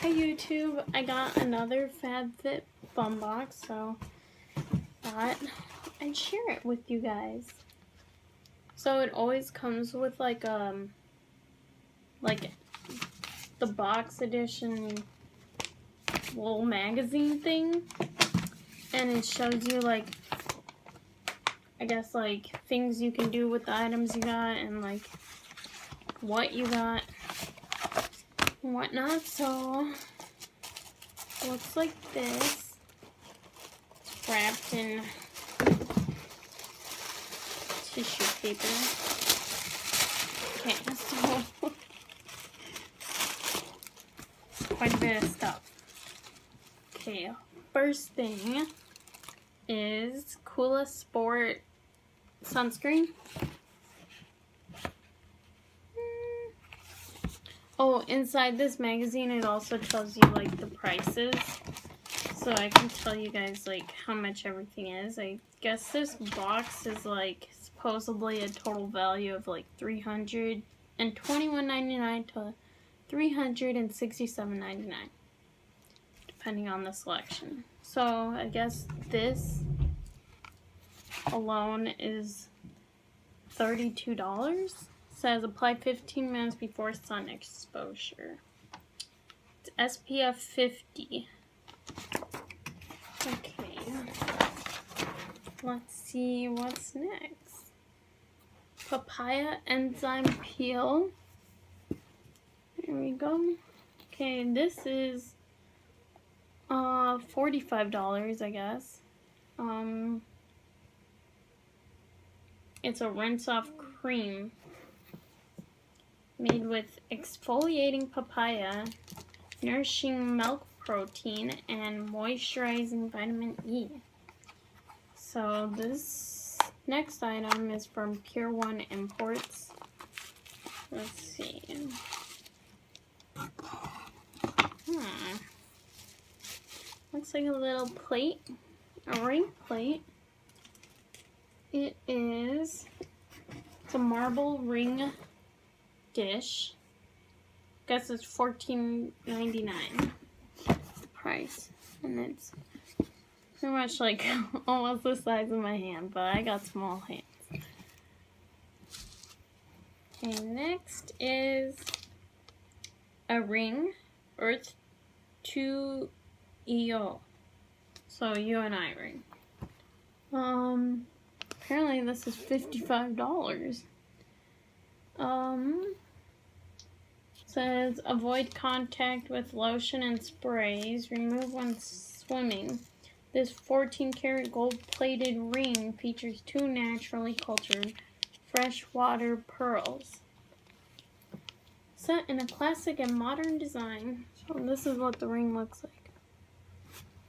Hi YouTube, I got another Fabfitfun box, so thought I'd share it with you guys. So it always comes with like the box edition little magazine thing, and it shows you like, I guess, like things you can do with the items you got and like what you got and whatnot. So it looks like this. It's wrapped in tissue paper. Okay, so quite a bit of stuff. Okay, first thing is Coola Sport sunscreen. Oh, inside this magazine it also tells you like the prices, so I can tell you guys like how much everything is. I guess this box is like supposedly a total value of like $321.99 to $367.99, depending on the selection. So I guess this alone is $32. Says apply 15 minutes before sun exposure. It's SPF 50. Okay. Let's see what's next. Papaya enzyme peel. There we go. Okay, this is $45, I guess. It's a rinse off cream made with exfoliating papaya, nourishing milk protein, and moisturizing vitamin E. So this next item is from Pure One Imports. Let's see. Looks like a little plate, a ring plate. It's a marble ring dish. Guess it's $14.99 price, and it's pretty much like almost the size of my hand, but I got small hands. Okay, next is a ring, Earth 2 EO, so you and I ring. Apparently this is $55. Says avoid contact with lotion and sprays. Remove when swimming. This 14-karat gold-plated ring features 2 naturally cultured freshwater pearls. Set in a classic and modern design. So this is what the ring looks like.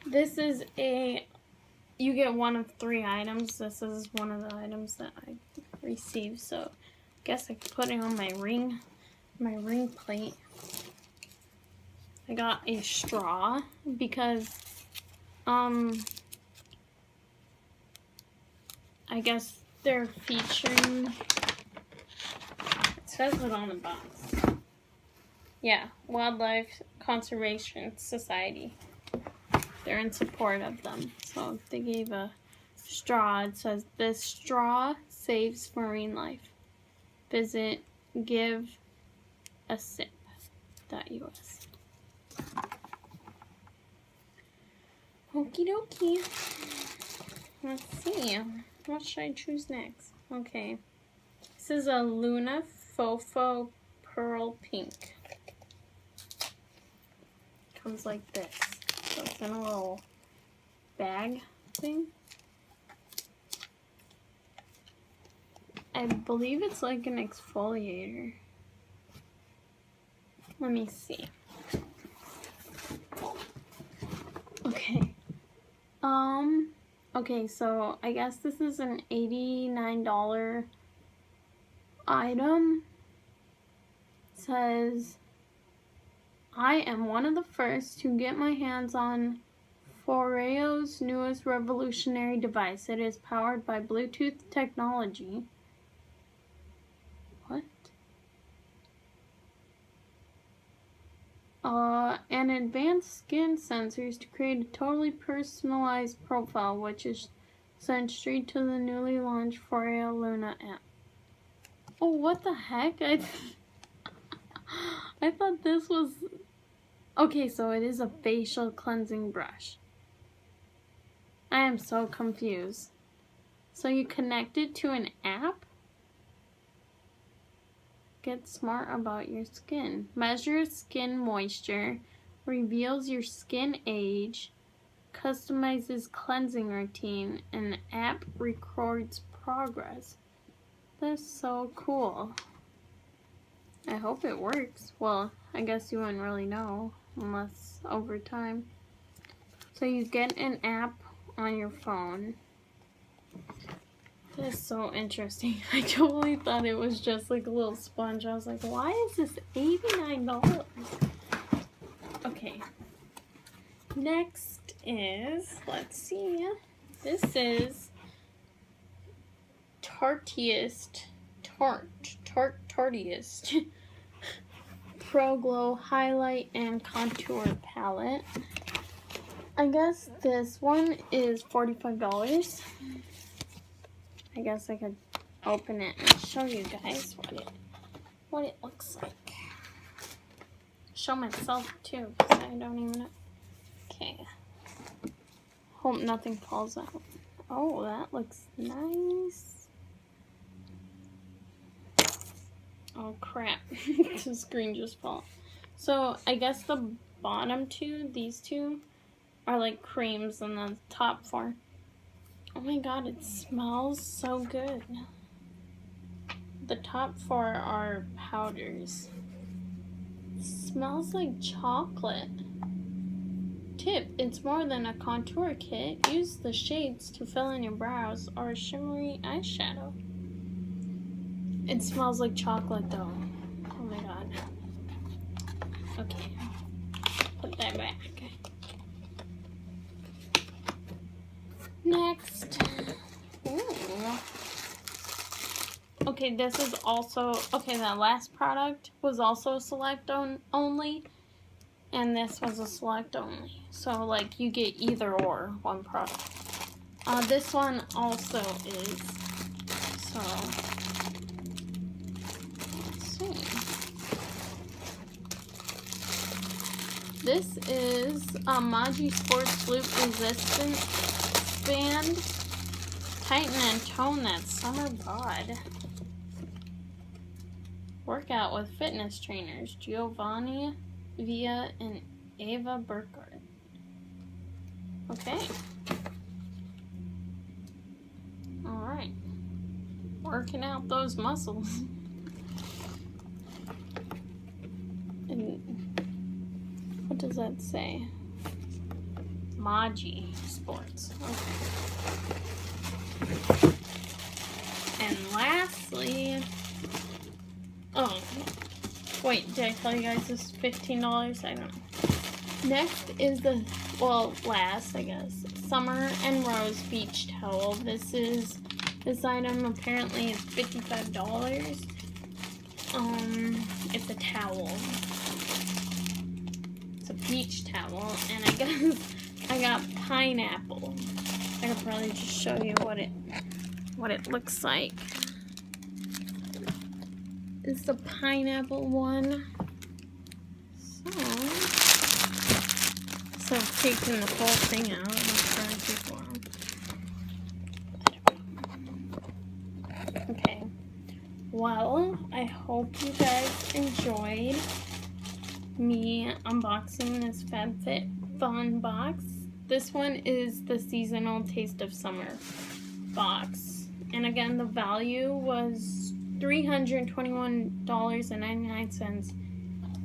This is you get one of 3 items. This is one of the items that I received, so I guess I could put it on my ring plate. I got a straw because I guess they're featuring, it says it on the box. Yeah, Wildlife Conservation Society. They're in support of them. So they gave a straw. It says this straw saves marine life. Visit giveasip.us. Okie dokie. Let's see. What should I choose next? Okay. This is a Luna Fofo Pearl Pink. Comes like this. So it's in a little bag thing. I believe it's like an exfoliator. Let me see. Okay. Okay, so I guess this is an $89 item. It says, I am one of the first to get my hands on Foreo's newest revolutionary device. It is powered by Bluetooth technology. What? and advanced skin sensors to create a totally personalized profile, which is sent straight to the newly launched Foria Luna app. Oh, what the heck? I thought this was... Okay, so it is a facial cleansing brush. I am so confused. So you connect it to an app? Get smart about your skin. Measure skin moisture, reveals your skin age, customizes cleansing routine, and the app records progress. That's so cool. I hope it works. Well, I guess you wouldn't really know unless over time. So you get an app on your phone. That's so interesting. I totally thought it was just like a little sponge. I was like, why is this $89? Okay. Next is, let's see. This is Tartiest Pro Glow Highlight and Contour Palette. I guess this one is $45. I guess I could open it and show you guys what it looks like. Show myself too, because I don't even know. Okay. Hope nothing falls out. Oh, that looks nice. Oh crap. The screen just fell. So I guess the bottom two, these two, are like creams, and the top four. Oh my god, it smells so good. The top four are powders. It smells like chocolate. Tip, it's more than a contour kit. Use the shades to fill in your brows or shimmery eyeshadow. It smells like chocolate though. Oh my god. Okay, put that back. Next. Ooh. Okay, this is also, okay, that last product was also a select only, and this was a select only. So, like, you get either or one product. This one also is, so, let's see. This is a Maji Sports Loop Resistant Band. Tighten and tone that summer bod. Workout with fitness trainers Giovanni Villa and Ava Burkhardt. Okay. Alright. Working out those muscles. And what does that say? Maji Sports. Okay. And lastly, oh, wait, did I tell you guys this is $15? I don't know. Next is the, well, last, I guess, Summer and Rose Beach Towel. This item apparently is $55. It's a towel. It's a beach towel, and I guess I got pineapple. I could probably just show you what it looks like. It's the pineapple one. So I've taken the whole thing out. Okay. Well, I hope you guys enjoyed me unboxing this Fabfitfun box. This one is the seasonal taste of summer box. And again, the value was $321.99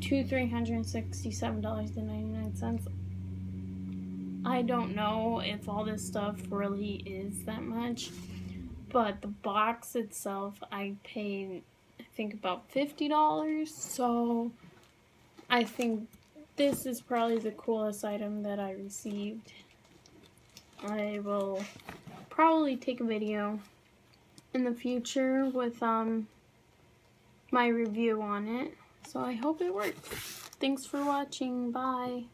to $367.99. I don't know if all this stuff really is that much, but the box itself I paid, I think, about $50, so I think this is probably the coolest item that I received. I will probably take a video in the future with my review on it, so I hope it works. Thanks for watching. Bye.